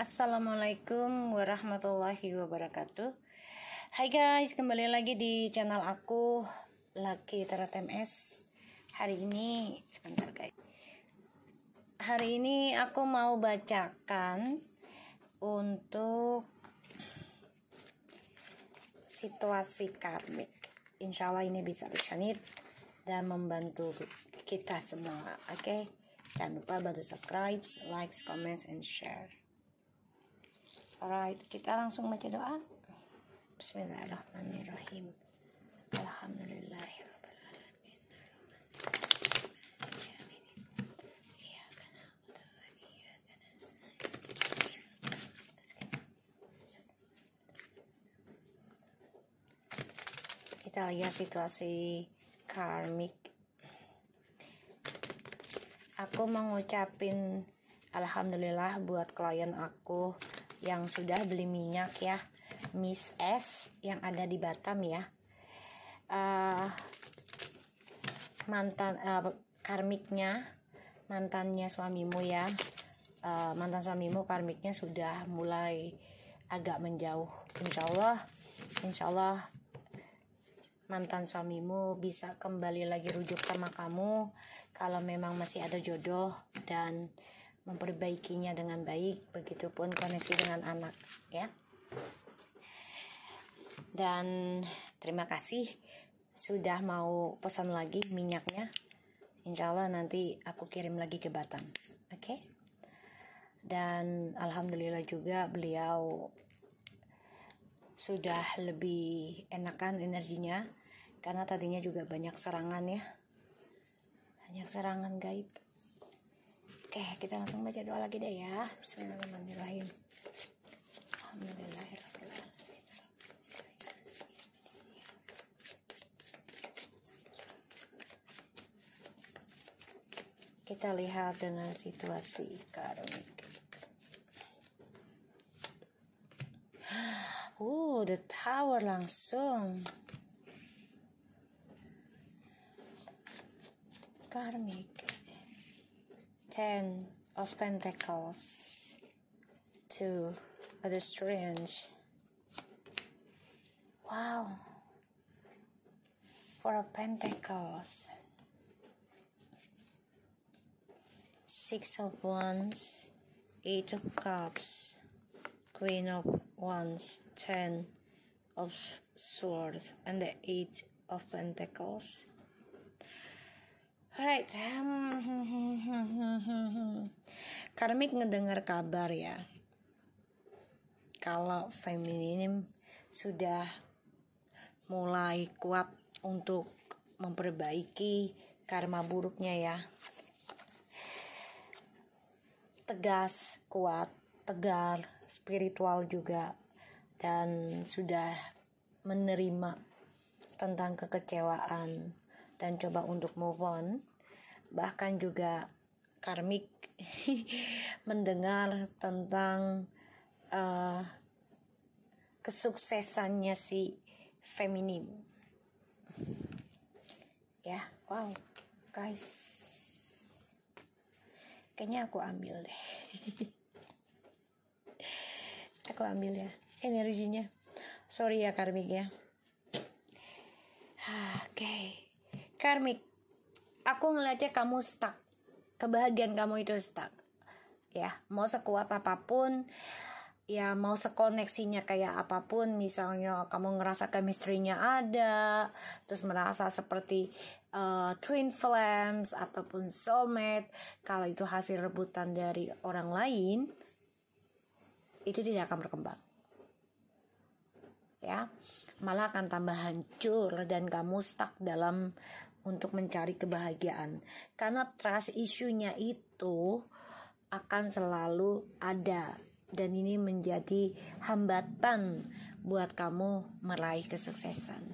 Assalamualaikum warahmatullahi wabarakatuh. Hai guys, kembali lagi di channel aku Lucky Tarot MS. Hari ini aku mau bacakan untuk situasi karmik. Insya Allah ini bisa disanit dan membantu kita semua. Oke? Jangan lupa bantu subscribe, like, comment, and share. Alright, kita langsung baca doa. Bismillahirrahmanirrahim. Alhamdulillahirabbil alamin. Kita lihat situasi karmik. Aku mengucapin alhamdulillah buat klien aku yang sudah beli minyak ya, Miss S yang ada di Batam ya. Karmiknya mantannya suamimu ya, mantan suamimu karmiknya sudah mulai agak menjauh. Insya Allah mantan suamimu bisa kembali lagi rujuk sama kamu kalau memang masih ada jodoh dan memperbaikinya dengan baik, begitupun koneksi dengan anak ya. Dan terima kasih sudah mau pesan lagi minyaknya. Insya Allah nanti aku kirim lagi ke Batam. Oke? Dan alhamdulillah juga beliau sudah lebih enakan energinya, karena tadinya juga banyak serangan ya, banyak serangan gaib. Oke, kita langsung baca doa lagi deh ya. Bismillahirrahmanirrahim. Alhamdulillahirabbil alamin. Kita lihat dengan situasi karmik. The Tower langsung. Karmik. 10 of Pentacles, 2 of the Strange. Wow, 4 of Pentacles, 6 of Wands, 8 of Cups, Queen of Wands, 10 of Swords, and the 8 of Pentacles. Alright, karmik ngedengar kabar ya, kalau feminim sudah mulai kuat untuk memperbaiki karma buruknya ya. Tegas, kuat, tegar, spiritual juga, dan sudah menerima tentang kekecewaan dan coba untuk move on. Bahkan juga karmik mendengar tentang kesuksesannya si feminim ya. Wow guys, kayaknya aku ambil deh. Aku ambil ya energinya. Sorry ya karmik ya. Oke. Karmik, aku ngeliatnya kamu stuck. Kebahagiaan kamu itu stuck ya. Mau sekuat apapun ya, mau sekoneksinya kayak apapun, misalnya kamu ngerasa chemistry-nya ada, terus merasa seperti twin flames ataupun soulmate, kalau itu hasil rebutan dari orang lain, itu tidak akan berkembang ya, malah akan tambah hancur dan kamu stuck dalam untuk mencari kebahagiaan, karena trust issue-nya itu akan selalu ada, dan ini menjadi hambatan buat kamu meraih kesuksesan.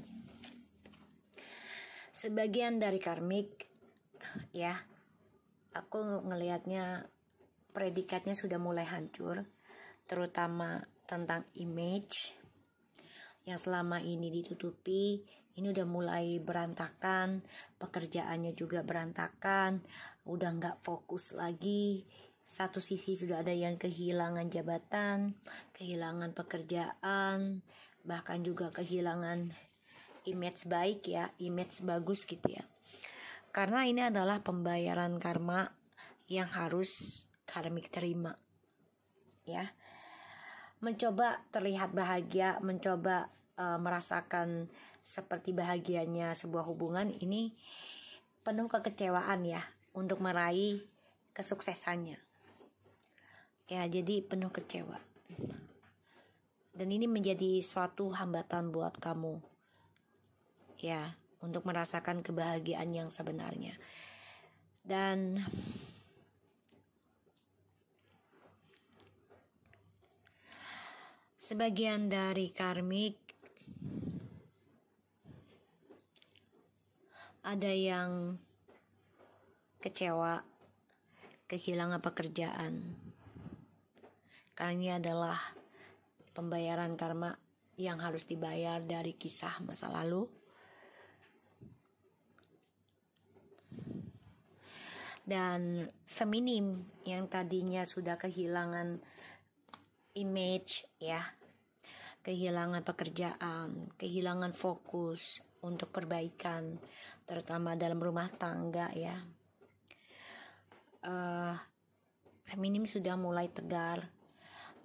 Sebagian dari karmik ya, aku ngelihatnya predikatnya sudah mulai hancur, terutama tentang image yang selama ini ditutupi. Ini udah mulai berantakan, pekerjaannya juga berantakan, udah nggak fokus lagi, satu sisi sudah ada yang kehilangan jabatan, kehilangan pekerjaan, bahkan juga kehilangan image baik ya, image bagus gitu ya. Karena ini adalah pembayaran karma yang harus karmik terima ya. Mencoba terlihat bahagia, mencoba merasakan seperti bahagianya sebuah hubungan ini penuh kekecewaan ya untuk meraih kesuksesannya. Ya, jadi penuh kecewa. Dan ini menjadi suatu hambatan buat kamu. Ya, untuk merasakan kebahagiaan yang sebenarnya. Dan sebagian dari karmik ada yang kecewa, kehilangan pekerjaan. Karena ini adalah pembayaran karma yang harus dibayar dari kisah masa lalu. Dan feminim yang tadinya sudah kehilangan image ya, kehilangan pekerjaan, kehilangan fokus untuk perbaikan, terutama dalam rumah tangga ya. Feminim sudah mulai tegar,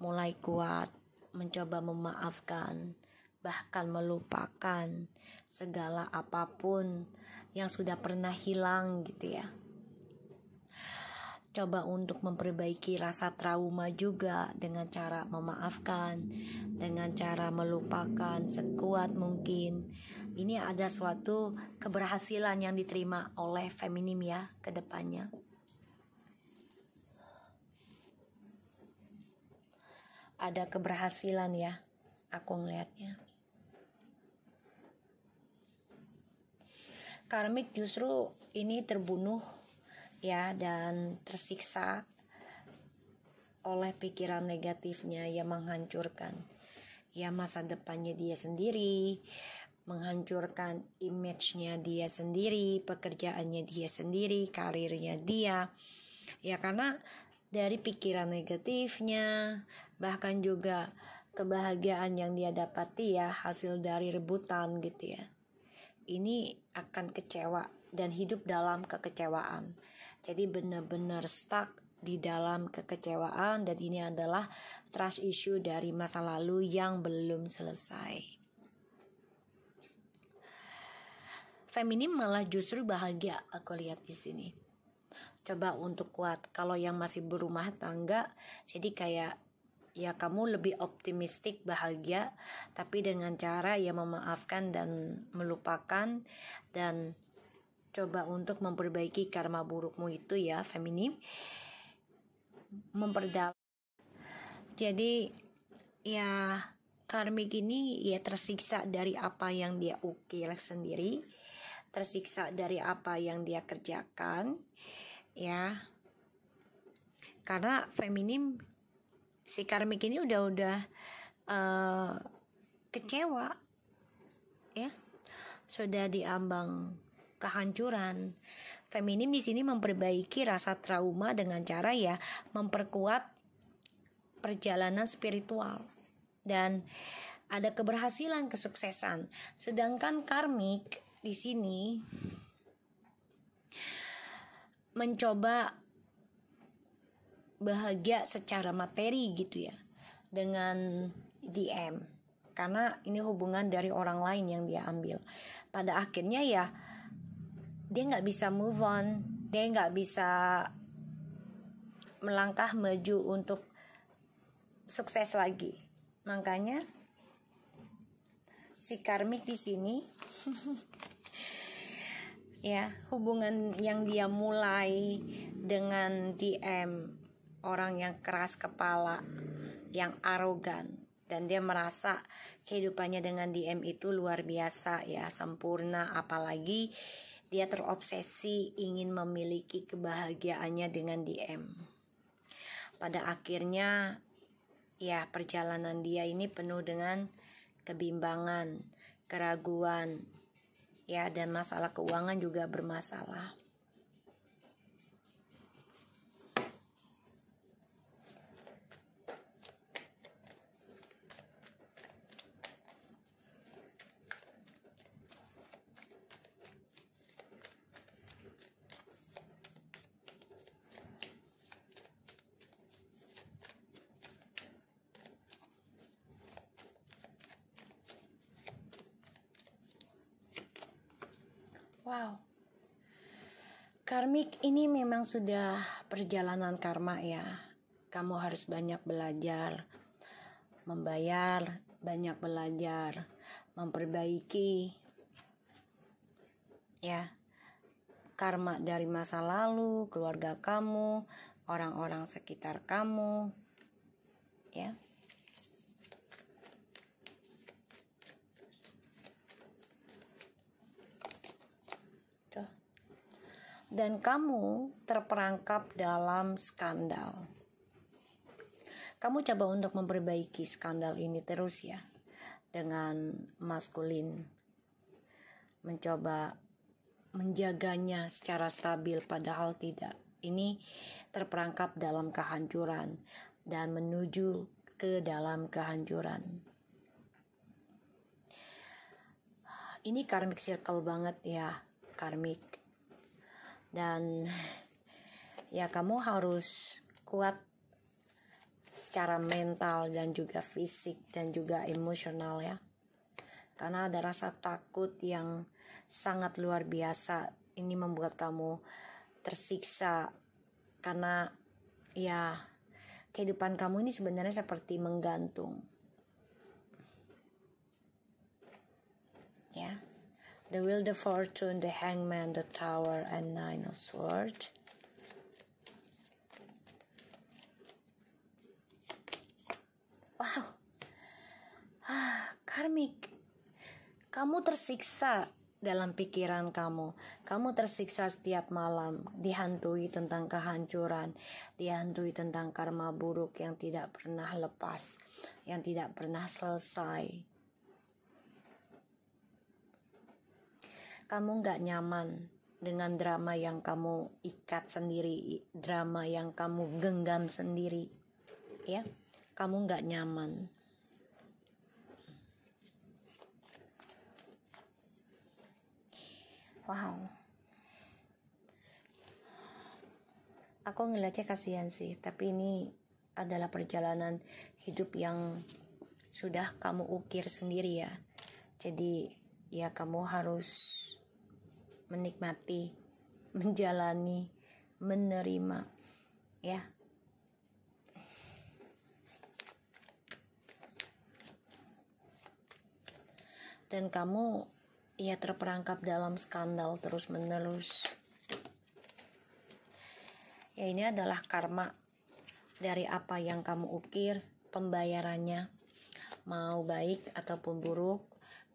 mulai kuat, mencoba memaafkan, bahkan melupakan segala apapun yang sudah pernah hilang gitu ya. Coba untuk memperbaiki rasa trauma juga dengan cara memaafkan, dengan cara melupakan sekuat mungkin. Ini ada suatu keberhasilan yang diterima oleh feminim ya ke depannya. Ada keberhasilan ya, aku ngelihatnya. Karmik justru ini terbunuh ya dan tersiksa oleh pikiran negatifnya yang menghancurkan ya masa depannya dia sendiri, menghancurkan image-nya dia sendiri, pekerjaannya dia sendiri, karirnya dia. Ya karena dari pikiran negatifnya, bahkan juga kebahagiaan yang dia dapati ya hasil dari rebutan gitu ya. Ini akan kecewa dan hidup dalam kekecewaan. Jadi benar-benar stuck di dalam kekecewaan, dan ini adalah trust issue dari masa lalu yang belum selesai. Feminim malah justru bahagia aku lihat di sini. Coba untuk kuat. Kalau yang masih berumah tangga, jadi kayak ya kamu lebih optimistik, bahagia, tapi dengan cara ya memaafkan dan melupakan, dan coba untuk memperbaiki karma burukmu itu ya feminim, memperdalam. Jadi ya karmik ini ya tersiksa dari apa yang dia ukir sendiri, tersiksa dari apa yang dia kerjakan ya. Karena feminim si karmik ini udah kecewa ya, sudah diambang kehancuran. Feminim di sini memperbaiki rasa trauma dengan cara ya memperkuat perjalanan spiritual dan ada keberhasilan, kesuksesan. Sedangkan karmik di sini mencoba bahagia secara materi gitu ya dengan DM, karena ini hubungan dari orang lain yang dia ambil. Pada akhirnya ya dia nggak bisa move on, dia nggak bisa melangkah maju untuk sukses lagi. Makanya si karmik di sini ya hubungan yang dia mulai dengan DM, orang yang keras kepala, yang arogan, dan dia merasa kehidupannya dengan DM itu luar biasa ya, sempurna, apalagi dia terobsesi ingin memiliki kebahagiaannya dengan DM. Pada akhirnya ya perjalanan dia ini penuh dengan kebimbangan, keraguan ya, dan masalah keuangan juga bermasalah. Wow. Karmik, ini memang sudah perjalanan karma ya. Kamu harus banyak belajar, membayar, banyak belajar, memperbaiki ya karma dari masa lalu, keluarga kamu, orang-orang sekitar kamu ya. Dan kamu terperangkap dalam skandal. Kamu coba untuk memperbaiki skandal ini terus ya, dengan maskulin, mencoba menjaganya secara stabil, padahal tidak. Ini terperangkap dalam kehancuran dan menuju ke dalam kehancuran. Ini karmic circle banget ya, karmic. Dan ya kamu harus kuat secara mental dan juga fisik dan juga emosional ya. Karena ada rasa takut yang sangat luar biasa. Ini membuat kamu tersiksa karena ya kehidupan kamu ini sebenarnya seperti menggantung. Ya. The Wheel, the Fortune, the Hangman, the Tower, and Nine of Swords. Wow. Karmik, kamu tersiksa dalam pikiran kamu. Kamu tersiksa setiap malam, dihantui tentang kehancuran, dihantui tentang karma buruk yang tidak pernah lepas, yang tidak pernah selesai. Kamu gak nyaman dengan drama yang kamu ikat sendiri, drama yang kamu genggam sendiri, ya. Kamu gak nyaman. Wow. Aku ngeliatnya kasihan sih, tapi ini adalah perjalanan hidup yang sudah kamu ukir sendiri ya. Jadi ya kamu harus menikmati, menjalani, menerima ya. Dan kamu ya terperangkap dalam skandal terus menerus. Ya ini adalah karma dari apa yang kamu ukir, pembayarannya mau baik ataupun buruk,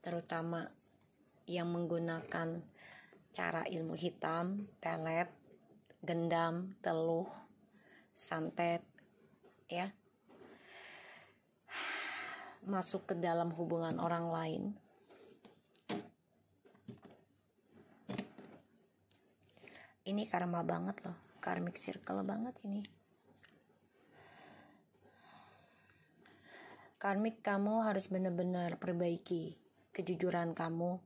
terutama yang menggunakan cara ilmu hitam, pelet, gendam, teluh, santet, ya, masuk ke dalam hubungan orang lain. Ini karma banget loh, karmic circle banget ini. Karmik, kamu harus benar-benar perbaiki kejujuran kamu,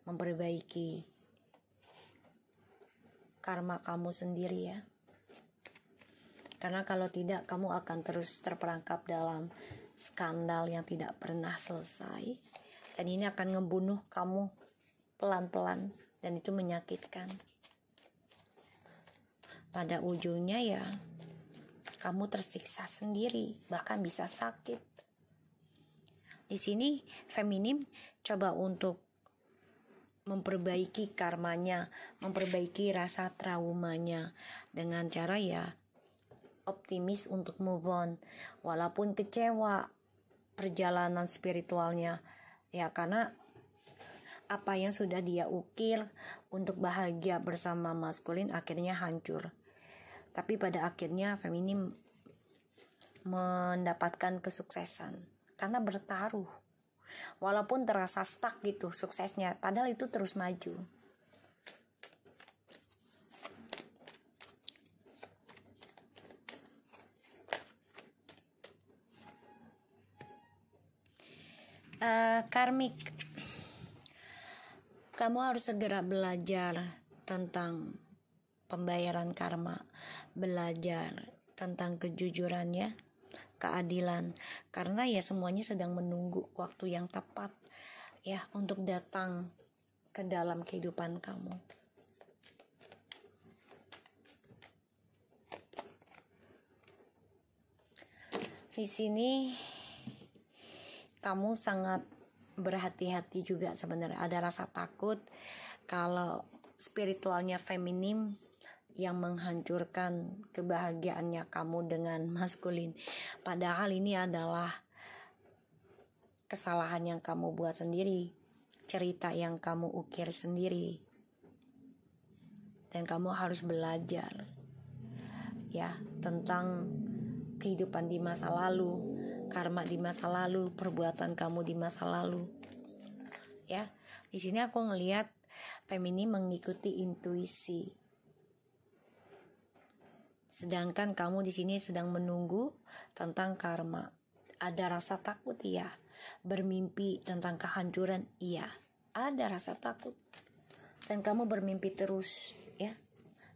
memperbaiki karma kamu sendiri ya. Karena kalau tidak, kamu akan terus terperangkap dalam skandal yang tidak pernah selesai. Dan ini akan ngebunuh kamu pelan-pelan, dan itu menyakitkan. Pada ujungnya ya, kamu tersiksa sendiri, bahkan bisa sakit. Di sini feminim coba untuk memperbaiki karmanya, memperbaiki rasa traumanya dengan cara ya optimis untuk move on, walaupun kecewa perjalanan spiritualnya ya, karena apa yang sudah dia ukir untuk bahagia bersama maskulin akhirnya hancur. Tapi pada akhirnya feminim mendapatkan kesuksesan karena bertaruh. Walaupun terasa stuck gitu suksesnya, padahal itu terus maju. Karmik, kamu harus segera belajar tentang pembayaran karma, belajar tentang kejujuran ya, keadilan, karena ya semuanya sedang menunggu waktu yang tepat ya untuk datang ke dalam kehidupan kamu. Di sini kamu sangat berhati-hati juga sebenarnya. Ada rasa takut kalau spiritualnya feminim yang menghancurkan kebahagiaannya kamu dengan maskulin. Padahal ini adalah kesalahan yang kamu buat sendiri, cerita yang kamu ukir sendiri. Dan kamu harus belajar ya tentang kehidupan di masa lalu, karma di masa lalu, perbuatan kamu di masa lalu. Ya, di sini aku ngelihat feminim mengikuti intuisi. Sedangkan kamu di sini sedang menunggu tentang karma. Ada rasa takut, iya. Bermimpi tentang kehancuran, iya. Ada rasa takut. Dan kamu bermimpi terus, ya,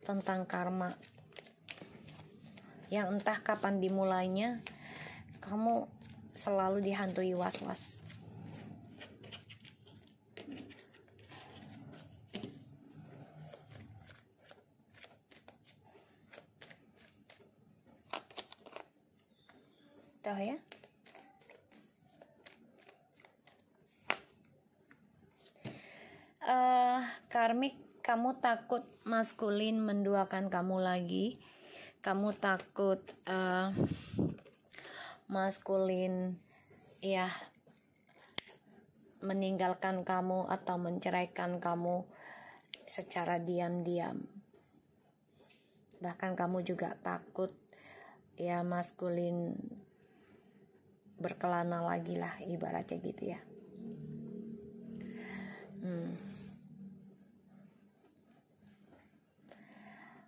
tentang karma. Yang entah kapan dimulainya, kamu selalu dihantui was-was. Tahu ya? Karmik, kamu takut maskulin menduakan kamu lagi. Kamu takut maskulin ya meninggalkan kamu atau menceraikan kamu secara diam-diam. Bahkan kamu juga takut ya maskulin berkelana lagi lah, ibaratnya gitu ya.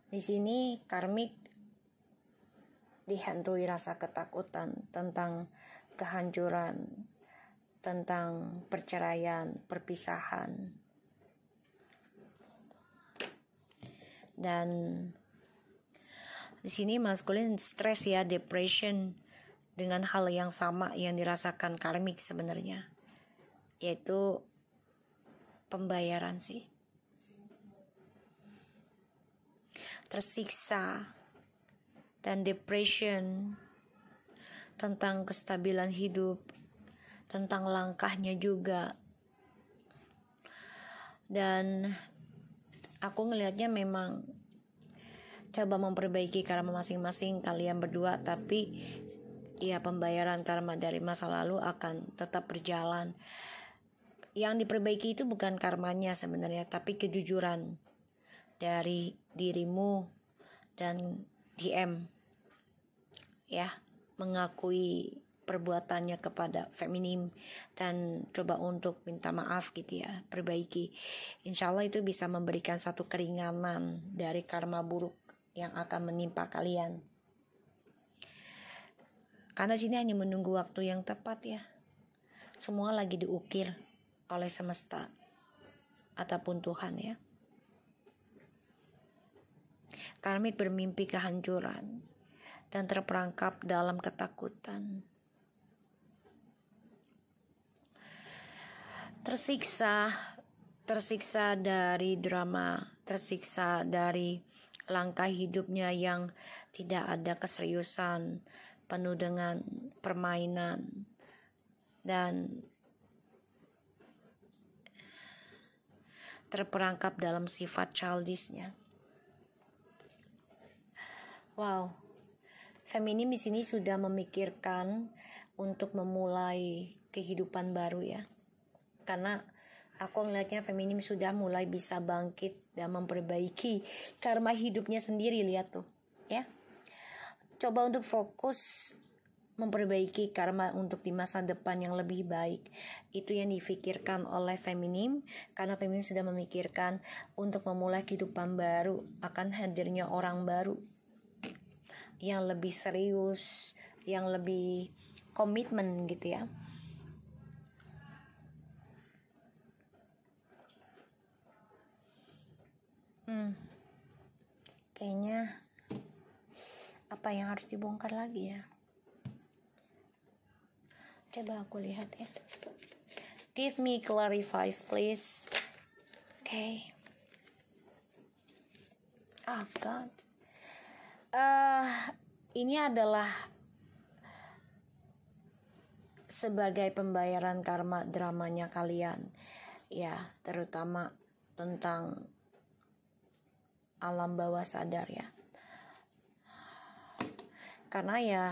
Di sini karmik dihantui rasa ketakutan tentang kehancuran, tentang perceraian, perpisahan. Dan di sini maskulin stres ya, depression dengan hal yang sama yang dirasakan karmik sebenarnya, yaitu pembayaran sih. Tersiksa dan depression tentang kestabilan hidup, tentang langkahnya juga. Dan aku ngelihatnya memang coba memperbaiki karma masing-masing kalian berdua, tapi ya pembayaran karma dari masa lalu akan tetap berjalan. Yang diperbaiki itu bukan karmanya sebenarnya, tapi kejujuran dari dirimu dan DM ya, mengakui perbuatannya kepada feminim dan coba untuk minta maaf gitu ya, perbaiki. Insya Allah itu bisa memberikan satu keringanan dari karma buruk yang akan menimpa kalian. Karena sini hanya menunggu waktu yang tepat ya. Semua lagi diukir oleh semesta ataupun Tuhan ya. Karmik bermimpi kehancuran dan terperangkap dalam ketakutan. Tersiksa dari drama, tersiksa dari langkah hidupnya yang tidak ada keseriusan, penuh dengan permainan, dan terperangkap dalam sifat childishnya. Wow, feminim di sini sudah memikirkan untuk memulai kehidupan baru ya. Karena aku ngelihatnya feminim sudah mulai bisa bangkit dan memperbaiki karma hidupnya sendiri, lihat tuh, ya. Coba untuk fokus memperbaiki karma untuk di masa depan yang lebih baik. Itu yang difikirkan oleh feminim, karena feminim sudah memikirkan untuk memulai kehidupan baru, akan hadirnya orang baru yang lebih serius, yang lebih komitmen gitu ya. Kayaknya apa yang harus dibongkar lagi ya? Coba aku lihat ya. Give me clarify please. Okay. Oh God. Ini adalah sebagai pembayaran karma dramanya kalian, ya, terutama tentang alam bawah sadar ya. Karena ya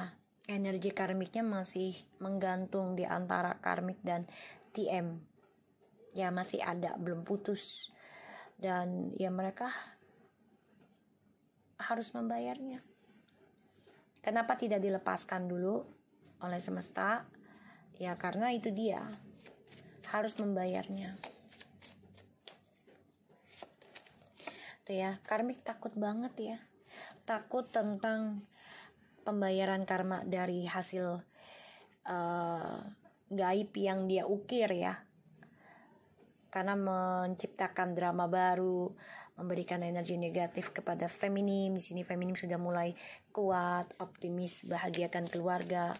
energi karmiknya masih menggantung di antara karmik dan TM. Ya masih ada, belum putus. Dan ya mereka harus membayarnya. Kenapa tidak dilepaskan dulu oleh semesta? Ya karena itu dia harus membayarnya. Tuh ya, karmik takut banget ya. Takut tentang pembayaran karma dari hasil gaib yang dia ukir ya. Karena menciptakan drama baru, memberikan energi negatif kepada feminim. Di sini feminim sudah mulai kuat, optimis, bahagiakan keluarga.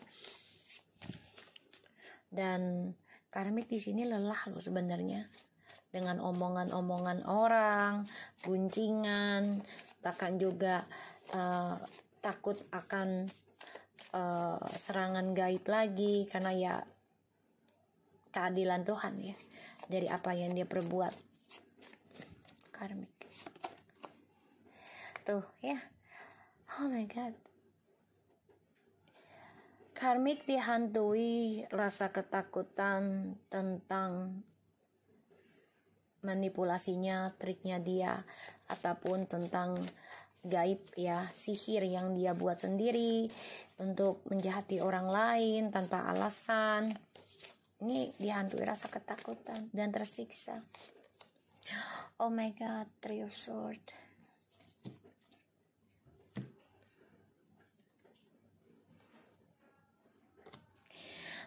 Dan karmik di sini lelah loh sebenarnya. Dengan omongan-omongan orang, guncingan, bahkan juga takut akan serangan gaib lagi karena ya keadilan Tuhan ya dari apa yang dia perbuat. Karmik tuh ya, oh my God. Karmik dihantui rasa ketakutan tentang manipulasinya, triknya dia, ataupun tentang gaib ya, sihir yang dia buat sendiri untuk menjahati orang lain tanpa alasan. Ini dihantui rasa ketakutan dan tersiksa. Oh my God, Three of Swords.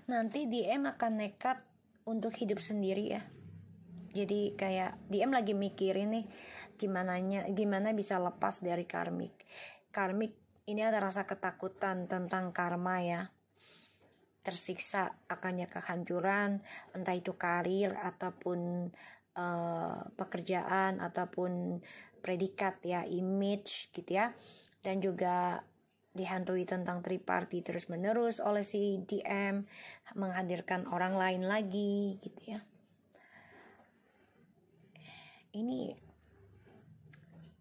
Nanti DM akan nekat untuk hidup sendiri ya. Jadi kayak DM lagi mikirin nih gimana bisa lepas dari karmik. Karmik ini ada rasa ketakutan tentang karma ya. Tersiksa akannya kehancuran, entah itu karir ataupun pekerjaan ataupun predikat ya, image gitu ya. Dan juga dihantui tentang triparty terus menerus oleh si DM, menghadirkan orang lain lagi gitu ya. Ini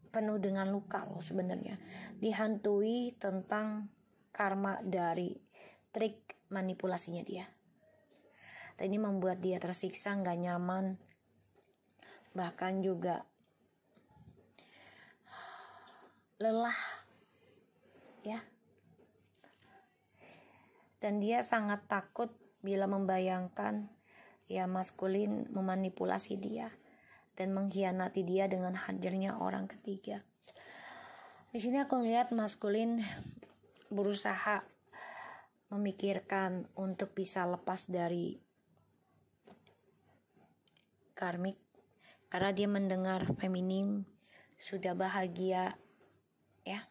penuh dengan luka loh sebenarnya. Dihantui tentang karma dari trik manipulasinya dia. Dan ini membuat dia tersiksa, gak nyaman, bahkan juga lelah ya. Dan dia sangat takut bila membayangkan ya maskulin memanipulasi dia dan mengkhianati dia dengan hadirnya orang ketiga. Di sini aku lihat maskulin berusaha memikirkan untuk bisa lepas dari karmik karena dia mendengar feminim sudah bahagia ya,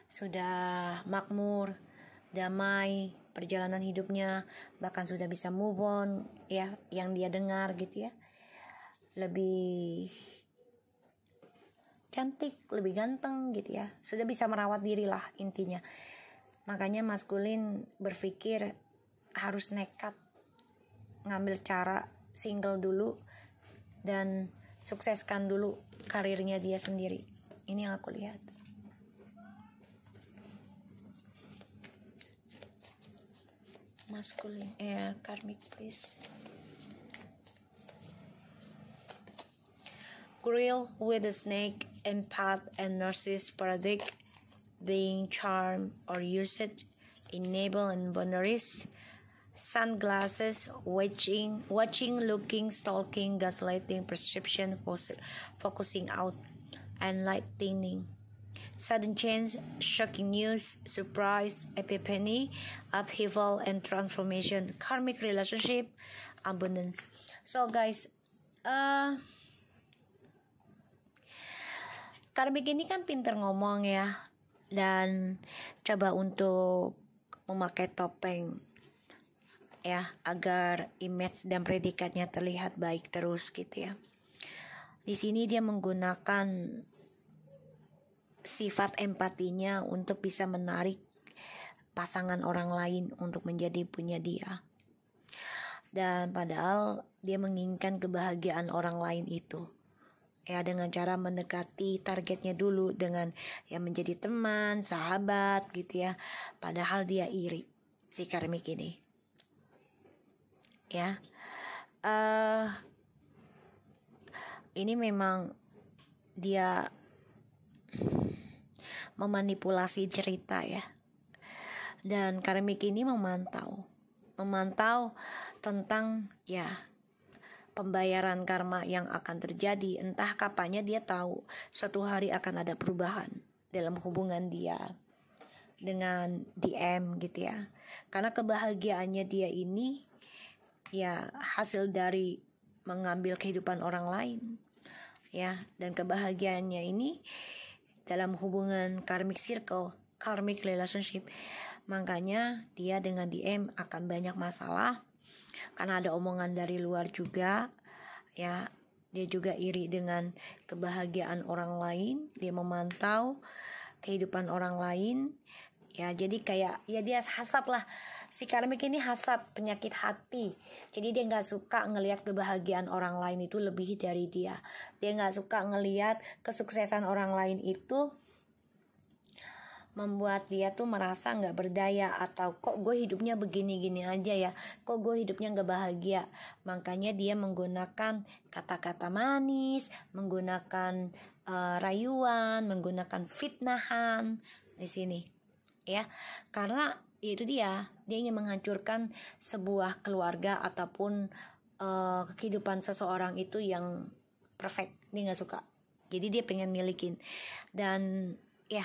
sudah makmur, damai perjalanan hidupnya, bahkan sudah bisa move on ya, yang dia dengar gitu ya, lebih cantik, lebih ganteng gitu ya, sudah bisa merawat diri lah intinya. Makanya maskulin berpikir harus nekat ngambil cara single dulu dan sukseskan dulu karirnya dia sendiri. Ini yang aku lihat. Maskulin, karmic please. Grill with a snake, empath and narcissist paradigm, being charmed or used, enable and boundaries, sunglasses, watching, looking, stalking, gaslighting, perception, focusing out, enlightening, sudden change, shocking news, surprise, epiphany, upheaval and transformation, karmic relationship, abundance. So guys, karmik ini kan pinter ngomong ya, dan coba untuk memakai topeng ya, agar image dan predikatnya terlihat baik terus gitu ya. Di sini dia menggunakan sifat empatinya untuk bisa menarik pasangan orang lain untuk menjadi punya dia. Dan padahal dia menginginkan kebahagiaan orang lain itu, ya, dengan cara mendekati targetnya dulu dengan ya menjadi teman, sahabat gitu ya. Padahal dia iri si karmik ini. Ya. Ini memang dia memanipulasi cerita ya. Dan karmik ini memantau tentang ya pembayaran karma yang akan terjadi. Entah kapannya dia tahu suatu hari akan ada perubahan dalam hubungan dia dengan DM gitu ya. Karena kebahagiaannya dia ini ya hasil dari mengambil kehidupan orang lain ya. Dan kebahagiaannya ini dalam hubungan karmic circle, karmic relationship. Makanya dia dengan DM akan banyak masalah karena ada omongan dari luar juga ya. Dia juga iri dengan kebahagiaan orang lain, dia memantau kehidupan orang lain ya. Jadi kayak ya dia hasad lah. Si karmik ini hasad, penyakit hati. Jadi dia gak suka ngelihat kebahagiaan orang lain itu lebih dari dia. Dia gak suka ngelihat kesuksesan orang lain itu membuat dia tuh merasa gak berdaya. Atau kok gue hidupnya begini-gini aja ya, kok gue hidupnya gak bahagia. Makanya dia menggunakan kata-kata manis, menggunakan rayuan, menggunakan fitnahan di sini ya. Karena itu dia ingin menghancurkan sebuah keluarga ataupun kehidupan seseorang itu yang perfect. Dia gak suka, jadi dia pengen milikin. Dan ya,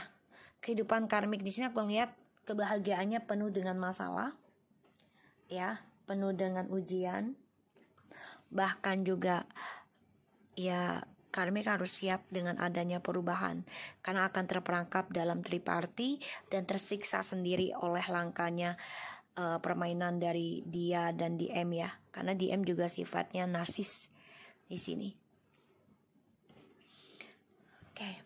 kehidupan karmik di sini aku lihat kebahagiaannya penuh dengan masalah ya, penuh dengan ujian. Bahkan juga ya karmik harus siap dengan adanya perubahan karena akan terperangkap dalam triparti dan tersiksa sendiri oleh langkahnya permainan dari dia dan DM ya. Karena DM juga sifatnya narsis di sini. Oke.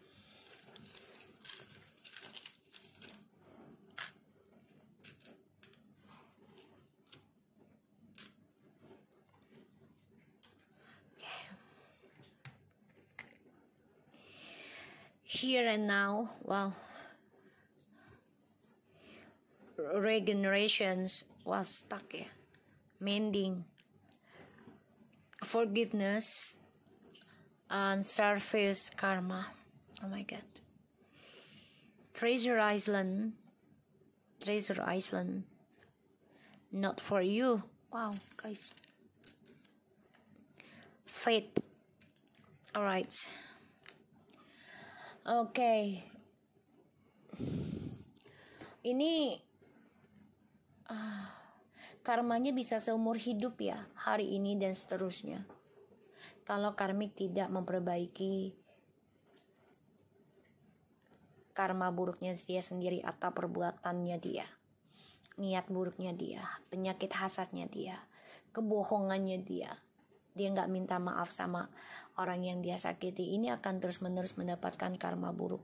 Here and now, wow. Regenerations was stuck ya. Mending, forgiveness, and surface karma. Oh my god. Treasure Island, not for you. Wow, guys. Fate. Alright. Oke. Ini karmanya bisa seumur hidup ya, hari ini dan seterusnya. Kalau karmik tidak memperbaiki karma buruknya dia sendiri atau perbuatannya dia, niat buruknya dia, penyakit hasadnya dia, kebohongannya dia nggak minta maaf sama orang yang dia sakiti, ini akan terus menerus mendapatkan karma buruk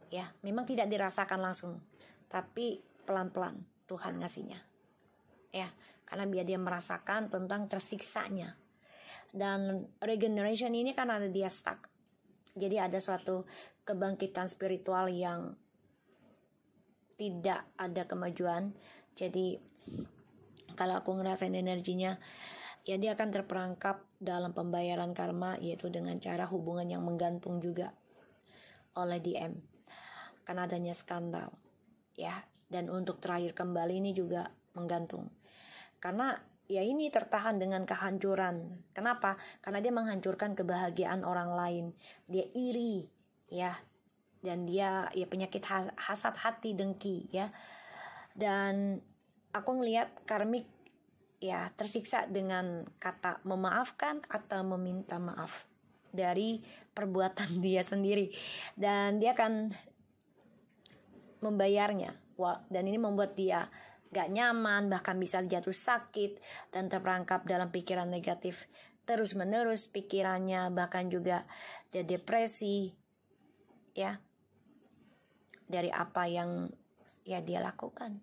ya. Memang tidak dirasakan langsung, tapi pelan-pelan Tuhan ngasihnya ya, karena biar dia merasakan tentang tersiksanya. Dan regeneration ini kan ada dia stuck, jadi ada suatu kebangkitan spiritual yang tidak ada kemajuan. Jadi kalau aku ngerasain energinya ya, dia akan terperangkap dalam pembayaran karma, yaitu dengan cara hubungan yang menggantung juga oleh DM karena adanya skandal ya. Dan untuk terakhir kembali ini juga menggantung karena ya ini tertahan dengan kehancuran. Kenapa? Karena dia menghancurkan kebahagiaan orang lain. Dia iri ya, dan dia ya penyakit hasad hati, dengki ya. Dan aku ngelihat karmik ya tersiksa dengan kata memaafkan atau meminta maaf dari perbuatan dia sendiri, dan dia akan membayarnya. Dan ini membuat dia gak nyaman, bahkan bisa jatuh sakit dan terperangkap dalam pikiran negatif terus menerus pikirannya, bahkan juga dia depresi ya dari apa yang ya dia lakukan.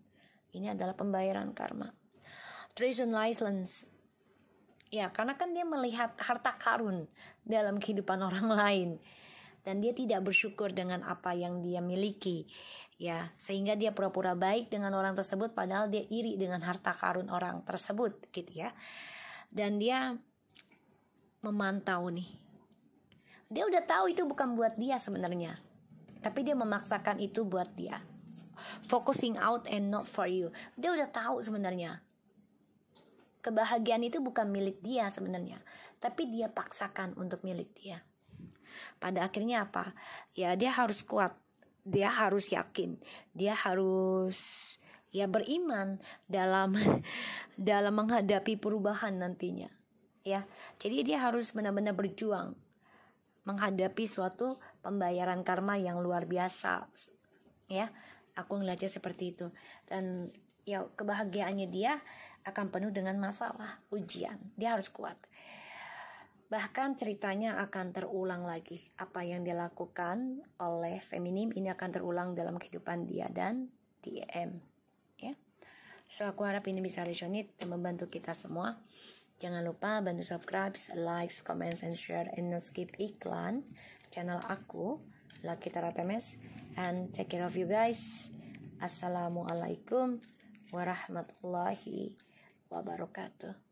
Ini adalah pembayaran karma. Treason license. Ya, karena kan dia melihat harta karun dalam kehidupan orang lain dan dia tidak bersyukur dengan apa yang dia miliki. Ya, sehingga dia pura-pura baik dengan orang tersebut padahal dia iri dengan harta karun orang tersebut gitu ya. Dan dia memantau nih. Dia udah tahu itu bukan buat dia sebenarnya. Tapi dia memaksakan itu buat dia. Focusing out and not for you. Dia udah tahu sebenarnya. Kebahagiaan itu bukan milik dia sebenarnya, tapi dia paksakan untuk milik dia. Pada akhirnya apa? Ya dia harus kuat, dia harus yakin, dia harus ya beriman dalam menghadapi perubahan nantinya. Ya, jadi dia harus benar-benar berjuang menghadapi suatu pembayaran karma yang luar biasa. Ya, aku ngeliatnya seperti itu. Dan ya kebahagiaannya dia akan penuh dengan masalah, ujian. Dia harus kuat. Bahkan ceritanya akan terulang lagi. Apa yang dia lakukan oleh feminim ini akan terulang dalam kehidupan dia dan DM. Ya. So aku harap ini bisa resonate dan membantu kita semua. Jangan lupa bantu subscribe, like, comment, and share, and no skip iklan channel aku, Lucky Tarot MS, and take care of you guys. Assalamualaikum warahmatullahi wabarakatuh.